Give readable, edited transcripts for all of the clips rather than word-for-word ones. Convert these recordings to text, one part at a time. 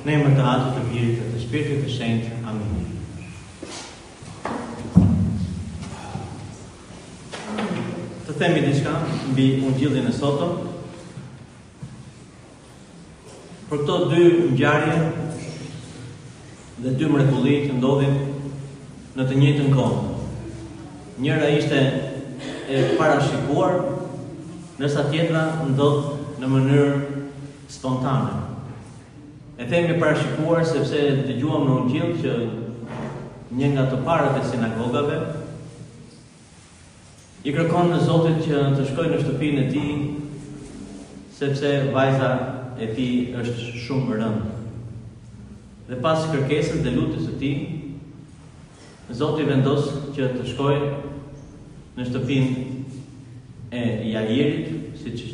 në emër të Atit të Birit dhe të Shpirtit të Shenjtë. Amin. Të themi diçka mbi Ungjillin e sotëm. Për këto dy ngjarje dhe dy mrekulli që ndodhin në të njëjtën kohë. Njëra ishte e parashikuar, ndërsa tjetra ndodh në mënyrë spontane. E themi parashikuar sepse dëgjuam në Ungjill që një nga të parët e sinagogave i kërkon në Zotit që të shkojë në shtëpinë e tij sepse vajza e tij është shumë e rëndë. Dhe pas kërkesës dhe lutjes së tij, Zoti vendos që të shkojë në shtëpinë e Jairit, siç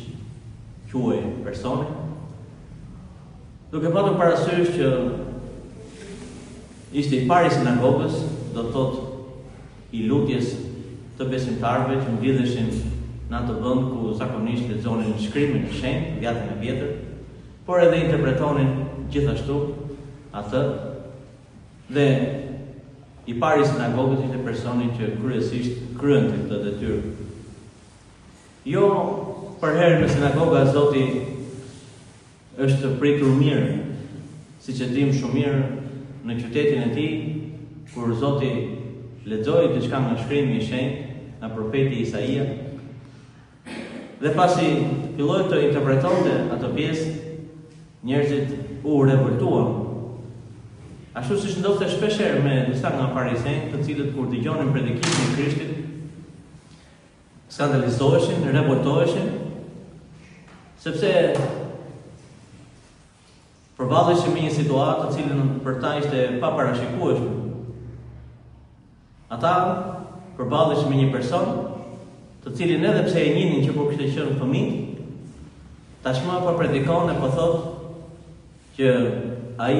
quhej personi, duke patur parasysh që ishte i pari sinagogës, do të thotë i lutjes të besimtarëve që mblidheshin në atë vend ku zakonisht lexonin shkrimin e shenjtë, Vjetrin e Vjetër, por edhe interpretonin gjithashtu atë. Dhe i pari sinagogës ishte personi që kryesisht kryente këtë detyrë. Jo për herë në sinagoga Zoti është pritur mirë, siç e dim shumë mirë në qytetin e tij, kur Zoti lexoi diçka nga shkrimi i shenjtë, nga profeti Isaia, dhe pasi filloi të interpretonte atë pjesë, njerëzit u revoltuan. Ashtu siç ndodhte shpeshherë me disa nga farizejtë, të cilët kur dëgjonin predikimin e Krishtit, skandalizoheshin, revoltoheshin, sepse përballeshin me një situatë të cilën për ta ishte pa parashikueshme. Ata përballeshin me një person, të cilin edhe pse e njihnin që po kishte qenë fëmijë, tashmë po predikon e po thotë që ai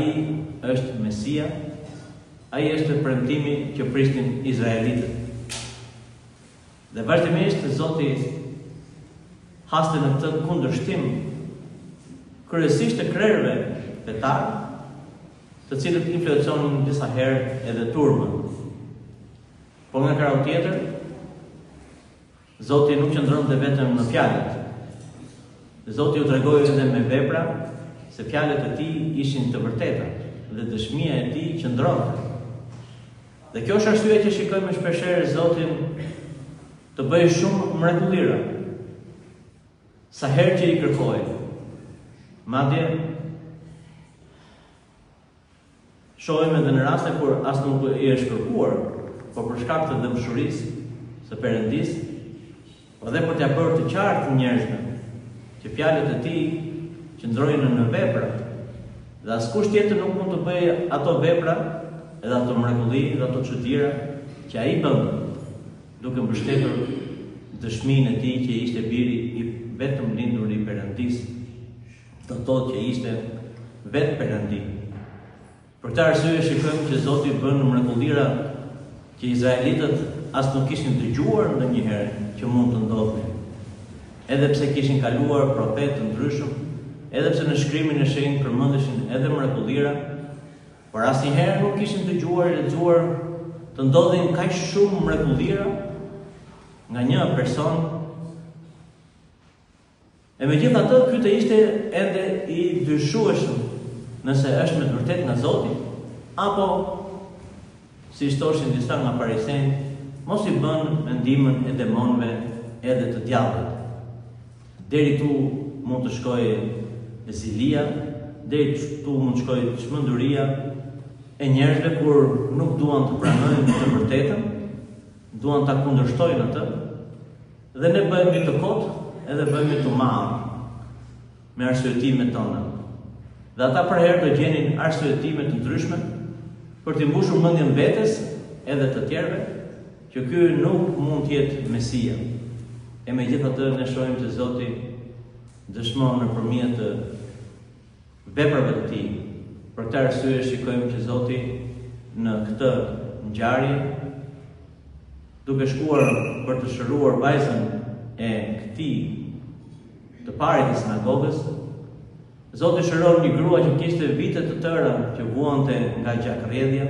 është Mesia, ai është premtimi që prisnin izraelitët. Dhe vazhdimisht Zoti haste në këtë kundërshtim kryesisht të krerëve fetar, të cilët influenconin disa herë edhe turmën. Por nga krau tjetër, Zoti nuk qëndronte vetëm në fjalët. Zoti u tregoi edhe me vepra se fjalët e tij ishin të vërteta dhe dëshmia e tij qëndronte. Dhe kjo është arsyeja që shikojmë shpeshherë Zotin të bëjë shumë mrekullira. Sa herë që i kërkojë. Madje shohim edhe në raste kur as nuk i është kërkuar, por për shkak të dëmshurisë së Perëndis, por edhe për t'ia bërë të qartë njerëzve që fjalët e tij qëndrojnë në vepra, dhe askush tjetër nuk mund të bëjë ato vepra, edhe ato mrekulli, edhe ato çuditëra që ai bën, duke mbështetur dëshminë e tij që ishte biri i vetëm lindur i Perëndis, të thotë që ishte vetë Perëndi. Për këtë arsye shikojmë që Zoti bën mrekullira që izraelitët as nuk kishin dëgjuar ndonjëherë që mund të ndodhin. Edhe pse kishin kaluar profetë të ndryshëm, edhe pse në shkrimin e shenjtë përmendeshin edhe mrekullira, por asnjëherë nuk kishin dëgjuar e lexuar të ndodhin kaq shumë mrekullira nga një person. E megjithatë, ky të ishte ende i dyshueshëm nëse është me të vërtetë nga Zoti, apo si thoshin disa nga farizejtë, mos i bën mendimin e demonëve edhe të djallit. Deri tu mund të shkojë zilia, deri tu mund të shkojë çmenduria e njerëzve kur nuk duan të pranojnë të vërtetën, duan ta kundërshtojnë atë, dhe ne bëhemi të kotë edhe bëhemi të marrë me arsyetimet tona. Dhe ata për herë do gjenin arsyetime të ndryshme për t'i mbushur mendjen vetes edhe të tjerëve që ky nuk mund të jetë Mesia. E megjithatë ne shohim që Zoti dëshmon nëpërmjet veprave të tij. Për këtë arsye shikojmë që Zoti në këtë ngjarje, duke shkuar për të shëruar vajzën e këtij të parit të sinagogës, Zoti shëron një grua që kishte vite të tëra që vuante nga gjakrrjedhja,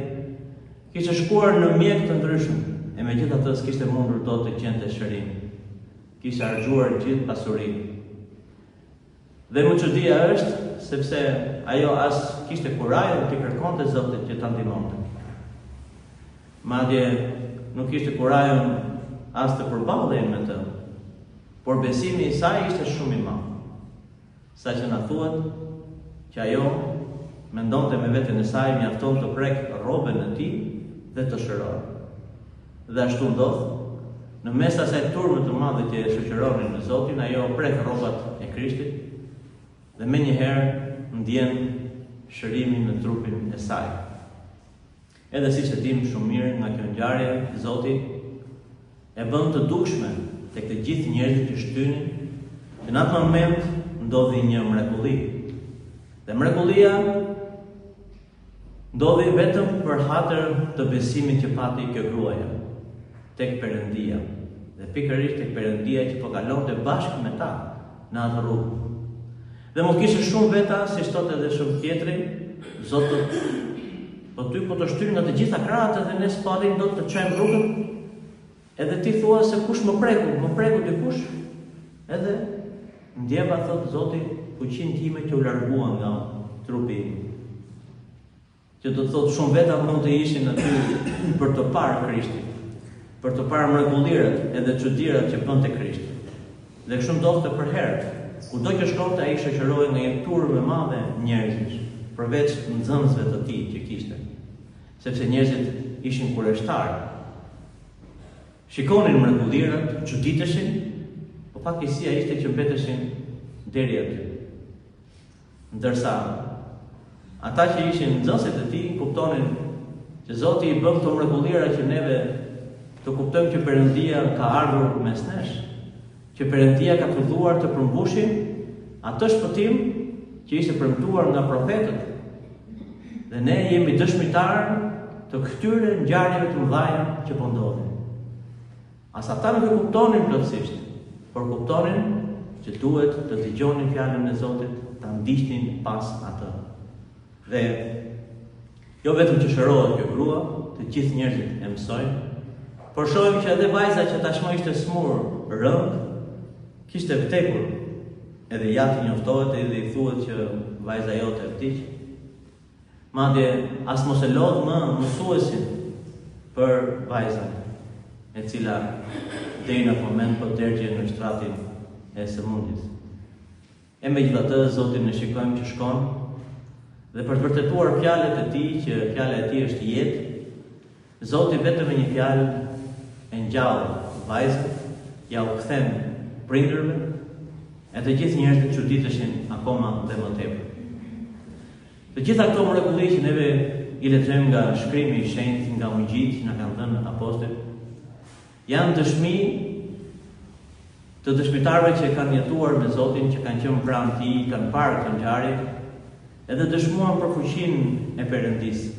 kishte shkuar në mjek të ndryshëm, e megjithatë s'kishte mundur dot të gjente shërim. Kishte harxuar gjithë pasurinë. Dhe më çudia është sepse ajo as kishte kurajën të kërkonte Zotit që ta ndihmonte. Madje nuk kishte kurajën as të përballej me të, por besimi i saj ishte shumë i madh. Sa që na thuhet që ajo mendonte me veten e saj mjafton të prek rrobën e tij dhe të shëroj. Dhe ashtu ndodh, në mes asaj turme të madhe që e shoqëronin me Zotin, ajo prek rrobat e Krishtit dhe menjëherë ndjen shërimin në trupin e saj. Edhe siç e dim shumë mirë nga kjo ngjarje, Zoti e bën të dukshme tek të gjithë njerëzit që shtynin, që në atë moment ndodhi një mrekulli. Dhe mrekullia ndodhi vetëm për hatër të besimit që pati kjo gruaja tek Perëndia. Dhe pikërisht tek Perëndia që po kalonte bashkë me ta në atë rrugë. Dhe mos kishte shumë veta, si thot edhe shumë tjetri, Zoti, po ty po të shtyr nga të gjitha krahët dhe ne s'parim dot të çojmë rrugën. Edhe ti thua se kush më preku dikush. Edhe ndjeva, thot Zoti, fuqinë time që u largua nga trupi im. Që do të thot shumë veta mund të ishin aty për të parë Krishtin, për të parë mrekullirat edhe çudirat që bënte Krishti. Dhe kështu ndodhte për herë. Kudo që shkonte ai shoqërohej nga një turmë e madhe njerëzish, përveç nxënësve të tij që kishte. Sepse njerëzit ishin kureshtarë. Shikonin mrekullirat, çuditeshin, po fatkeqësia ishte që mbeteshin deri aty. Ndërsa ata që ishin nxënësit e tij kuptonin që Zoti i bën këto mrekullira që neve të kuptojmë që Perëndia ka ardhur mes nesh, që Perëndia ka filluar të përmbushim atë shpëtim që ishte premtuar nga profetët. Dhe ne jemi dëshmitarë të këtyre ngjarjeve të mëdha që po ndodhin. As ata nuk e kuptonin plotësisht, por kuptonin që duhet të dëgjonin fjalën e Zotit, ta ndiqnin pas atë. Dhe jo vetëm që shërohet kjo grua, të gjithë njerëzit e mësojnë, por shohim që edhe vajza që tashmë ishte smur rënd, kishte vdekur. Edhe jati njoftohet edhe i thuhet që vajza jote vdiq. Madje as mos e lodh më mësuesin për vajzën, e cila deri në moment po derdhje në shtratin e sëmundjes. E megjithatë Zotin e shikojmë që shkon dhe për të vërtetuar fjalët e tij që fjala e tij është jetë, Zoti vetëm me një fjalë e ngjall vajzën, ja u kthen prindërve, e të gjithë njerëzit çuditeshin akoma dhe më tepër. Të gjitha këto mrekulli që neve i lexojmë nga shkrimi i shenjtë, nga ungjillit që na kanë dhënë apostujt, janë dëshmi të dëshmitarëve që kanë jetuar me Zotin, që kanë qenë pranë tij, kanë parë këtë ngjarje, edhe dëshmuan për fuqinë e Perëndisë.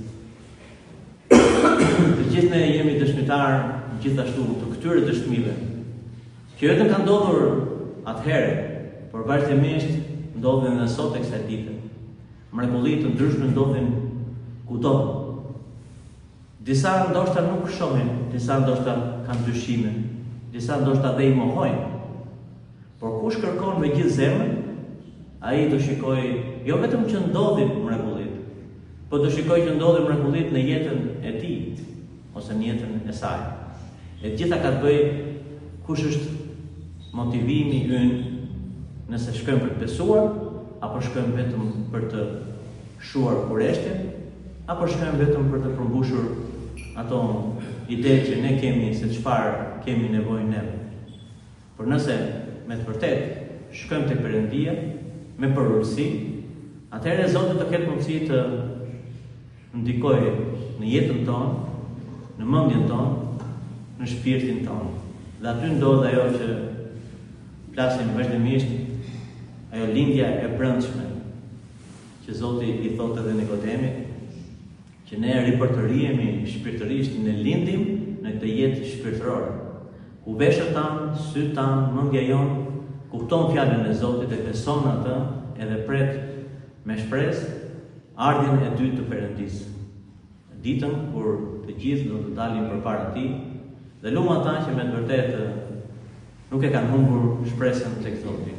Të gjithë ne jemi dëshmitarë gjithashtu të këtyre dëshmive, që vetëm kanë ndodhur atëherë, por vazhdimisht ndodhin edhe sot e kësaj dite. Mrekulli të ndryshme ndodhin kudo. Disa ndoshta nuk shohin, disa ndoshta kanë dyshime, disa ndoshta dhe i mohojnë. Por kush kërkon me gjithë zemrën, ai do shikojë jo vetëm që ndodhin mrekullit, por do shikojë që ndodhin mrekullit në jetën e tij ose në jetën e saj. E gjitha ka të bëjë kush është motivimi ynë, nëse shkojmë për të besuar, apo shkojmë vetëm për të shuar kureshte, apo shkojmë vetëm për të përmbushur ato ide që ne kemi se çfarë kemi nevojë neve. Por nëse me të vërtet shkojmë tek Perëndia me përurësi, atëherë Zoti do ketë mundësi të ndikojë në jetën tonë, në mendjen tonë, në shpirtin tonë. Dhe aty ndodh ajo që flasim vazhdimisht, ajo lindja e brendshme, që Zoti i thotë edhe Nikodemit, që ne ripërtërihemi shpirtërisht, ne lindim në këtë jetë shpirtërore, ku veshët tanë, sytë tanë, mendja jonë, kupton fjalën e Zotit e beson atë, edhe pret me shpresë ardhjen e dytë të Perëndis. Ditën kur të gjithë do të dalin përpara Tij dhe lutem ata që me të vërtetë nuk e kanë humbur shpresën tek Zoti.